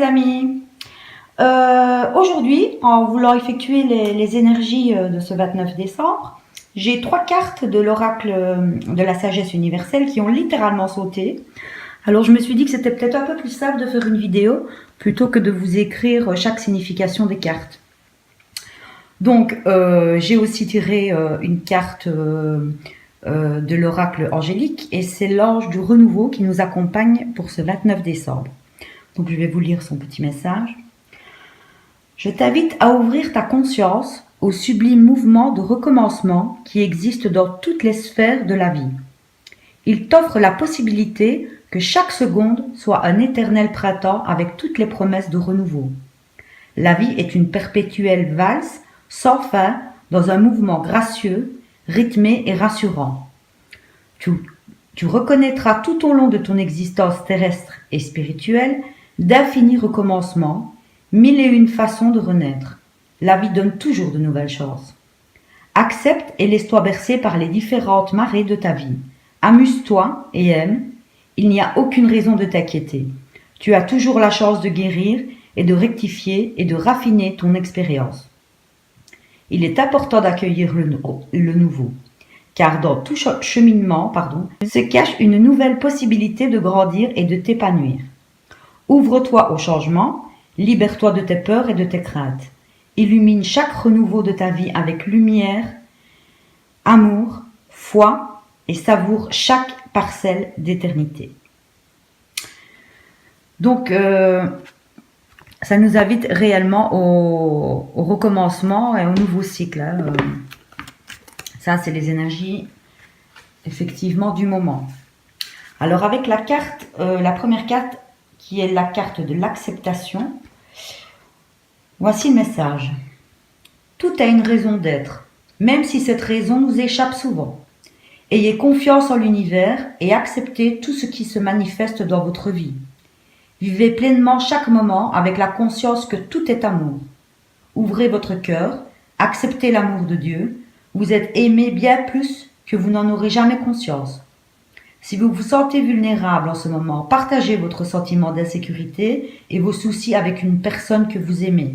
amis. Aujourd'hui, en voulant effectuer les énergies de ce 29 décembre, j'ai 3 cartes de l'oracle de la sagesse universelle qui ont littéralement sauté. Alors je me suis dit que c'était peut-être un peu plus simple de faire une vidéo plutôt que de vous écrire chaque signification des cartes. Donc j'ai aussi tiré une carte de l'oracle angélique et c'est l'ange du renouveau qui nous accompagne pour ce 29 décembre. Donc je vais vous lire son petit message. Je t'invite à ouvrir ta conscience au sublime mouvement de recommencement qui existe dans toutes les sphères de la vie. Il t'offre la possibilité que chaque seconde soit un éternel printemps avec toutes les promesses de renouveau. La vie est une perpétuelle valse sans fin dans un mouvement gracieux, rythmé et rassurant. Tu reconnaîtras tout au long de ton existence terrestre et spirituelle d'infinis recommencements, 1001 façons de renaître. La vie donne toujours de nouvelles chances. Accepte et laisse-toi bercer par les différentes marées de ta vie. Amuse-toi et aime. Il n'y a aucune raison de t'inquiéter. Tu as toujours la chance de guérir et de rectifier et de raffiner ton expérience. Il est important d'accueillir le nouveau, car dans tout cheminement, se cache une nouvelle possibilité de grandir et de t'épanouir. Ouvre-toi au changement, libère-toi de tes peurs et de tes craintes. Illumine chaque renouveau de ta vie avec lumière, amour, foi et savoure chaque parcelle d'éternité. Donc, ça nous invite réellement au recommencement et au nouveau cycle. Ça, c'est les énergies, effectivement, du moment. Alors, avec la carte, la première carte, qui est la carte de l'acceptation, voici le message. Tout a une raison d'être, même si cette raison nous échappe souvent. Ayez confiance en l'univers et acceptez tout ce qui se manifeste dans votre vie. Vivez pleinement chaque moment avec la conscience que tout est amour. Ouvrez votre cœur, acceptez l'amour de Dieu. Vous êtes aimé bien plus que vous n'en aurez jamais conscience. Si vous vous sentez vulnérable en ce moment, partagez votre sentiment d'insécurité et vos soucis avec une personne que vous aimez,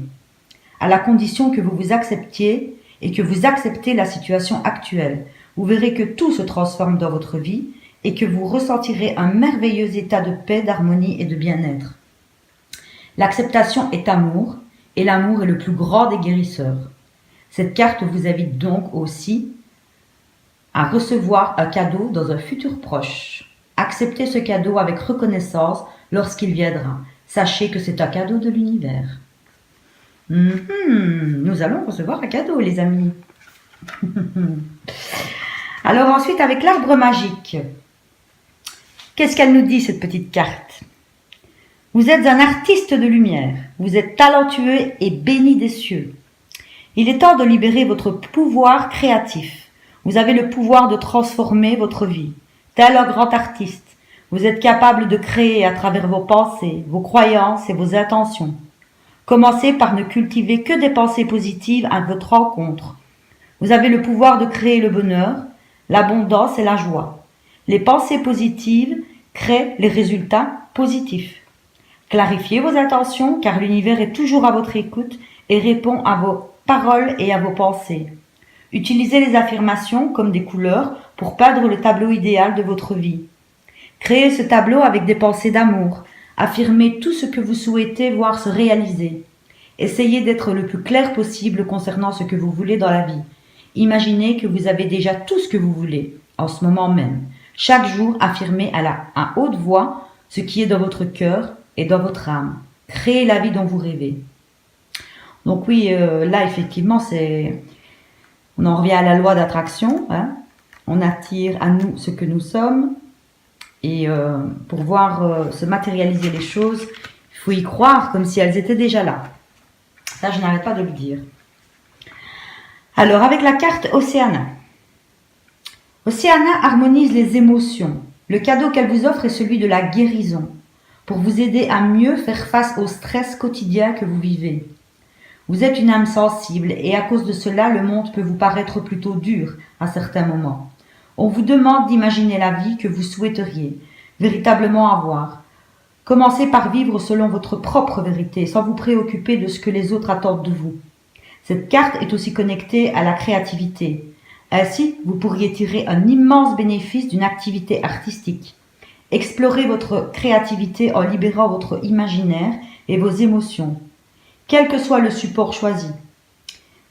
à la condition que vous vous acceptiez et que vous acceptez la situation actuelle. Vous verrez que tout se transforme dans votre vie et que vous ressentirez un merveilleux état de paix, d'harmonie et de bien-être. L'acceptation est amour et l'amour est le plus grand des guérisseurs. Cette carte vous invite donc aussi à recevoir un cadeau dans un futur proche. Acceptez ce cadeau avec reconnaissance lorsqu'il viendra. Sachez que c'est un cadeau de l'univers. Nous allons recevoir un cadeau, les amis. Alors ensuite, avec l'arbre magique. Qu'est-ce qu'elle nous dit, cette petite carte? Vous êtes un artiste de lumière. Vous êtes talentueux et béni des cieux. Il est temps de libérer votre pouvoir créatif. Vous avez le pouvoir de transformer votre vie. Tel un grand artiste, vous êtes capable de créer à travers vos pensées, vos croyances et vos intentions. Commencez par ne cultiver que des pensées positives à votre rencontre. Vous avez le pouvoir de créer le bonheur, l'abondance et la joie. Les pensées positives créent les résultats positifs. Clarifiez vos intentions car l'univers est toujours à votre écoute et répond à vos paroles et à vos pensées. Utilisez les affirmations comme des couleurs pour peindre le tableau idéal de votre vie. Créez ce tableau avec des pensées d'amour. Affirmez tout ce que vous souhaitez voir se réaliser. Essayez d'être le plus clair possible concernant ce que vous voulez dans la vie. Imaginez que vous avez déjà tout ce que vous voulez, en ce moment même. Chaque jour, affirmez à haute voix ce qui est dans votre cœur et dans votre âme. Créez la vie dont vous rêvez. Donc oui, là, effectivement, on en revient à la loi d'attraction. On attire à nous ce que nous sommes. Et pour voir se matérialiser les choses, il faut y croire comme si elles étaient déjà là. Ça, je n'arrête pas de le dire. Alors, avec la carte Océana. Océana harmonise les émotions. Le cadeau qu'elle vous offre est celui de la guérison, pour vous aider à mieux faire face au stress quotidien que vous vivez. Vous êtes une âme sensible et à cause de cela, le monde peut vous paraître plutôt dur à certains moments. On vous demande d'imaginer la vie que vous souhaiteriez véritablement avoir. Commencez par vivre selon votre propre vérité, sans vous préoccuper de ce que les autres attendent de vous. Cette carte est aussi connectée à la créativité. Ainsi, vous pourriez tirer un immense bénéfice d'une activité artistique. Explorez votre créativité en libérant votre imaginaire et vos émotions, quel que soit le support choisi.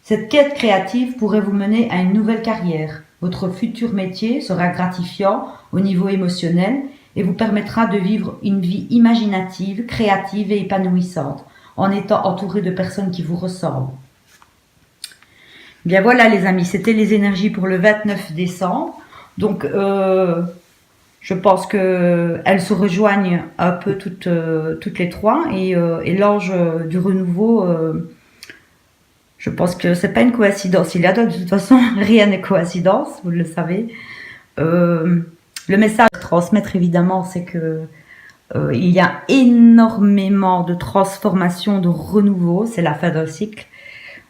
Cette quête créative pourrait vous mener à une nouvelle carrière. Votre futur métier sera gratifiant au niveau émotionnel et vous permettra de vivre une vie imaginative, créative et épanouissante, en étant entouré de personnes qui vous ressemblent. Bien voilà les amis, c'était les énergies pour le 29 décembre. Donc je pense qu'elles se rejoignent un peu toutes les trois et l'ange du renouveau, je pense que c'est pas une coïncidence. Il y a de toute façon rien n'est coïncidence, vous le savez. Le message à transmettre évidemment, c'est que il y a énormément de transformation, de renouveau. C'est la fin d'un cycle.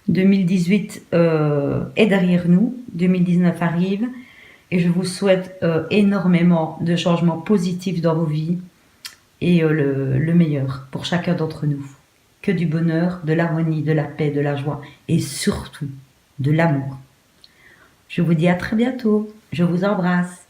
2018 est derrière nous, 2019 arrive et je vous souhaite énormément de changements positifs dans vos vies et le meilleur pour chacun d'entre nous. Que du bonheur, de l'harmonie, de la paix, de la joie et surtout de l'amour. Je vous dis à très bientôt. Je vous embrasse.